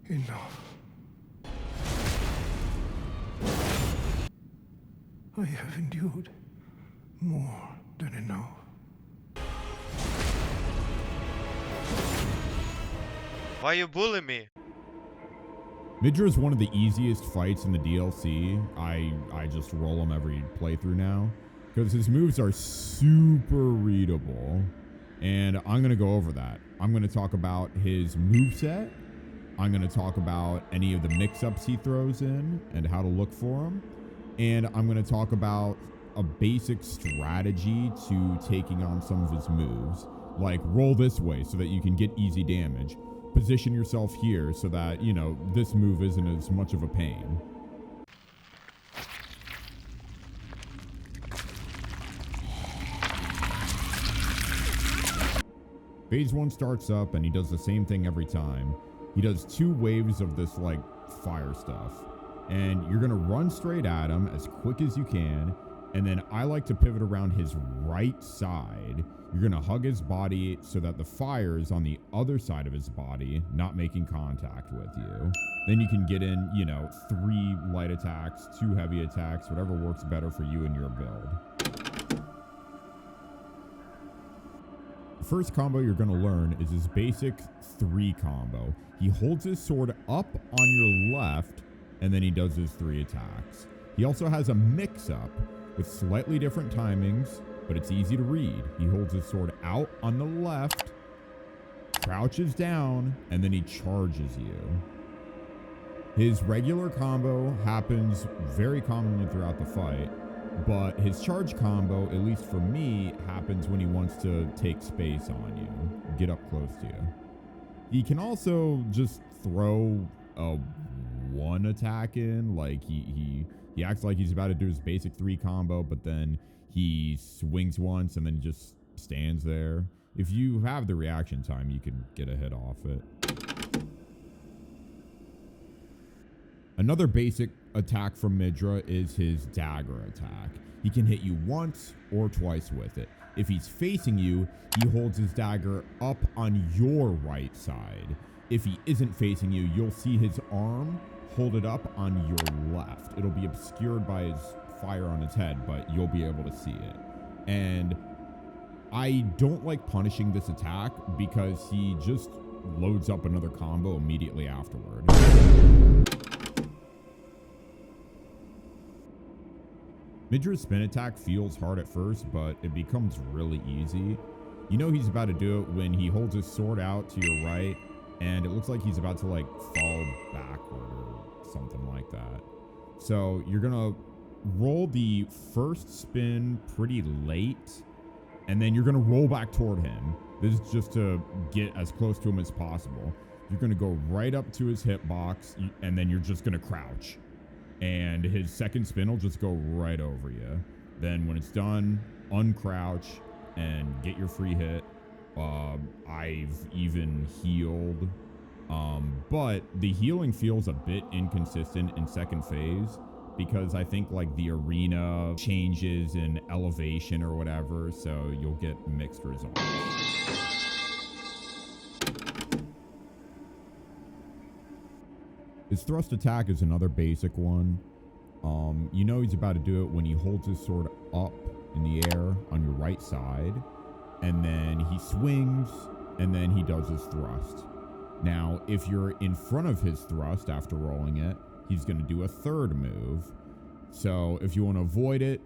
Enough. I have endured more than enough. Why you bully me? Midra is one of the easiest fights in the DLC. I just roll him every playthrough now because his moves are super readable, and I'm going to go over that. I'm going to talk about his moveset. I'm going to talk about any of the mix-ups he throws in and how to look for them. And I'm going to talk about a basic strategy to taking on some of his moves, like roll this way so that you can get easy damage. Position yourself here so that, you know, this move isn't as much of a pain. Phase 1 starts up and he does the same thing every time. He does 2 waves of this like fire stuff, and you're gonna run straight at him as quick as you can, and then I like to pivot around his right side. You're gonna hug his body so that the fire is on the other side of his body, not making contact with you. Then you can get in, you know, 3 light attacks, 2 heavy attacks, whatever works better for you and your build. The first combo you're gonna learn is his basic 3 combo. He holds his sword up on your left, and then he does his 3 attacks. He also has a mix-up with slightly different timings, but it's easy to read. He holds his sword out on the left, crouches down, and then he charges you. His regular combo happens very commonly throughout the fight, but his charge combo, at least for me, happens when he wants to take space on you, get up close to you. He can also just throw a 1 attack in, like he acts like he's about to do his basic 3 combo, but then he swings once and then just stands there. If you have the reaction time, you can get a hit off it. Another basic attack from Midra is his dagger attack. He can hit you once or twice with it. If he's facing you, he holds his dagger up on your right side. If he isn't facing you, you'll see his arm hold it up on your left. It'll be obscured by his fire on his head, but you'll be able to see it. And I don't like punishing this attack because he just loads up another combo immediately afterward. Midra's spin attack feels hard at first, but it becomes really easy. You know he's about to do it when he holds his sword out to your right, and it looks like he's about to like fall backward or something like that. So you're gonna roll the first spin pretty late, and then you're gonna roll back toward him. This is just to get as close to him as possible. You're gonna go right up to his hitbox, and then you're just gonna crouch. And his second spin will just go right over you. Then when it's done, uncrouch and get your free hit. I've even healed, but the healing feels a bit inconsistent in second phase because I think like the arena changes in elevation or whatever, so you'll get mixed results. His thrust attack is another basic one. You know he's about to do it when he holds his sword up in the air on your right side, and then he swings, and then he does his thrust. Now, if you're in front of his thrust after rolling it, he's going to do a third move. So if you want to avoid it,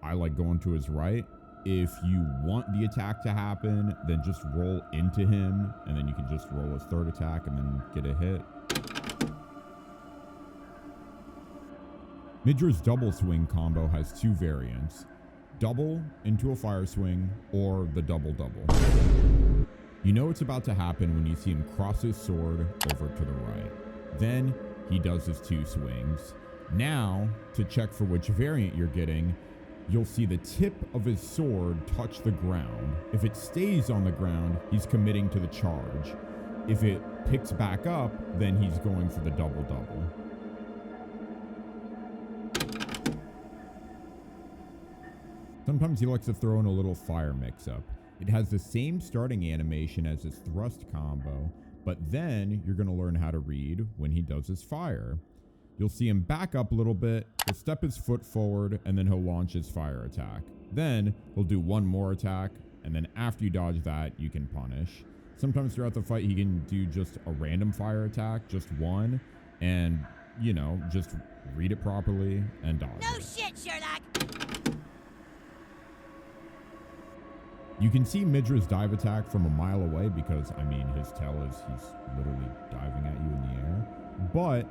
I like going to his right. If you want the attack to happen, then just roll into him, and then you can just roll his third attack and then get a hit. Midra's double swing combo has 2 variants: double into a fire swing or the double double. You know it's about to happen when you see him cross his sword over to the right. Then he does his 2 swings. Now, to check for which variant you're getting, you'll see the tip of his sword touch the ground. If it stays on the ground, he's committing to the charge. If it picks back up, then he's going for the double double. Sometimes he likes to throw in a little fire mix-up. It has the same starting animation as his thrust combo, But then you're going to learn how to read when he does his fire. You'll see him back up a little bit, he'll step his foot forward, and then he'll launch his fire attack. Then he'll do one more attack, and then after you dodge that, you can punish. Sometimes throughout the fight, he can do just a random fire attack, just one, and, you know, just read it properly and dodge it. No shit, Sherlock! You can see Midra's dive attack from a mile away because, I mean, his tail is, he's literally diving at you in the air. But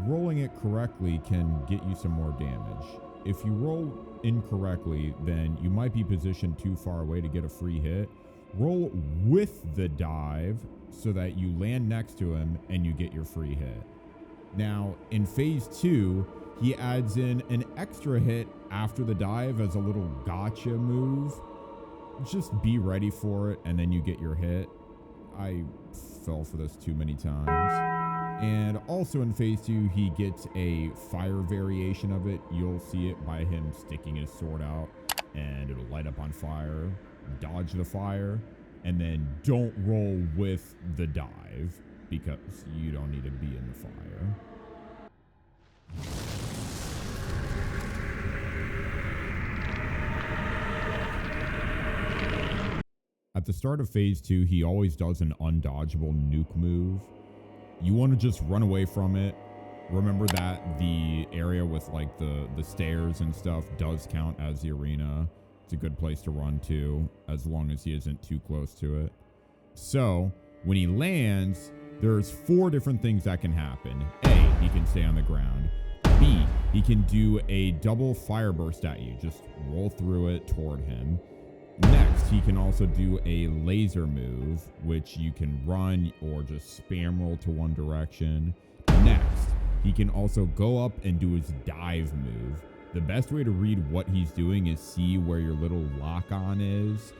rolling it correctly can get you some more damage. If you roll incorrectly, then you might be positioned too far away to get a free hit. Roll with the dive so that you land next to him and you get your free hit. Now, in phase 2, he adds in an extra hit after the dive as a little gotcha move. Just be ready for it and then you get your hit. I fell for this too many times. And also in phase 2, he gets a fire variation of it. You'll see it by him sticking his sword out and it'll light up on fire. Dodge the fire and then don't roll with the dive because you don't need to be in the fire. At the start of phase 2, he always does an undodgeable nuke move. You want to just run away from it. Remember that the area with like the stairs and stuff does count as the arena. It's a good place to run to as long as he isn't too close to it. So when he lands, there's 4 different things that can happen. A, he can stay on the ground. B, he can do a double fire burst at you. Just roll through it toward him. Next, he can also do a laser move, which you can run or just spam roll to one direction. Next, he can also go up and do his dive move. The best way to read what he's doing is see where your little lock-on is.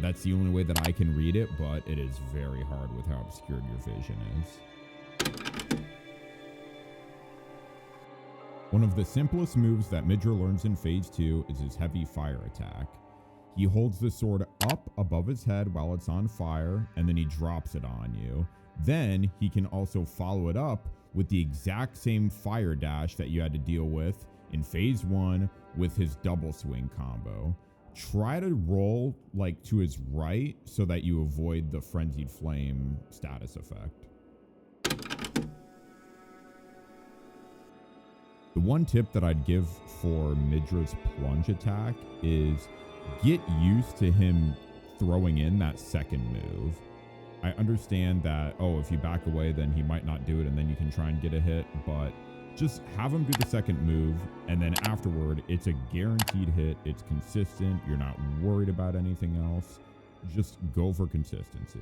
That's the only way that I can read it, but it is very hard with how obscured your vision is. One of the simplest moves that Midra learns in phase 2 is his heavy fire attack. He holds the sword up above his head while it's on fire, and then he drops it on you. Then he can also follow it up with the exact same fire dash that you had to deal with in phase 1 with his double swing combo. Try to roll like to his right so that you avoid the Frenzied Flame status effect. The one tip that I'd give for Midra's plunge attack is get used to him throwing in that second move. I understand that, oh, if you back away, then he might not do it and then you can try and get a hit, but just have him do the second move and then afterward, it's a guaranteed hit. It's consistent. You're not worried about anything else. Just go for consistency.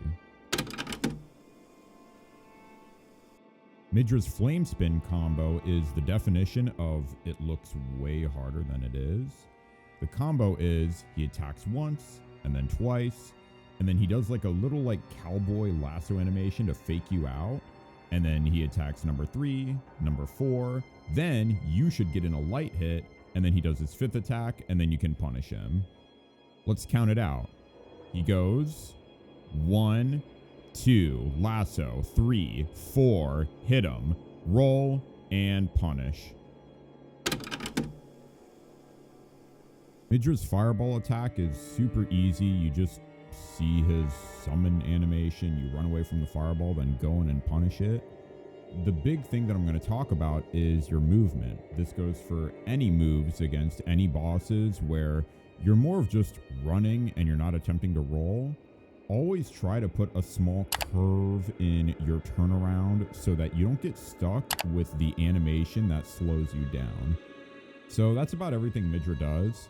Midra's flame spin combo is the definition of it looks way harder than it is. The combo is he attacks once and then twice, and then he does like a little like cowboy lasso animation to fake you out. And then he attacks number 3, number 4, then you should get in a light hit, and then he does his 5th attack, and then you can punish him. Let's count it out. He goes 1, 2, lasso, 3, 4, hit him, roll, and punish. Midra's fireball attack is super easy. You just see his summon animation, you run away from the fireball, then go in and punish it. The big thing that I'm going to talk about is your movement. This goes for any moves against any bosses where you're more of just running and you're not attempting to roll. Always try to put a small curve in your turnaround so that you don't get stuck with the animation that slows you down. So that's about everything Midra does.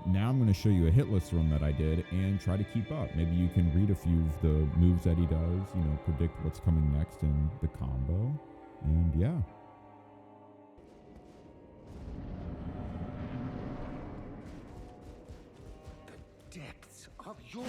Now I'm going to show you a Hitless run that I did and try to keep up. Maybe you can read a few of the moves that he does, you know, predict what's coming next in the combo. And yeah. The depths of your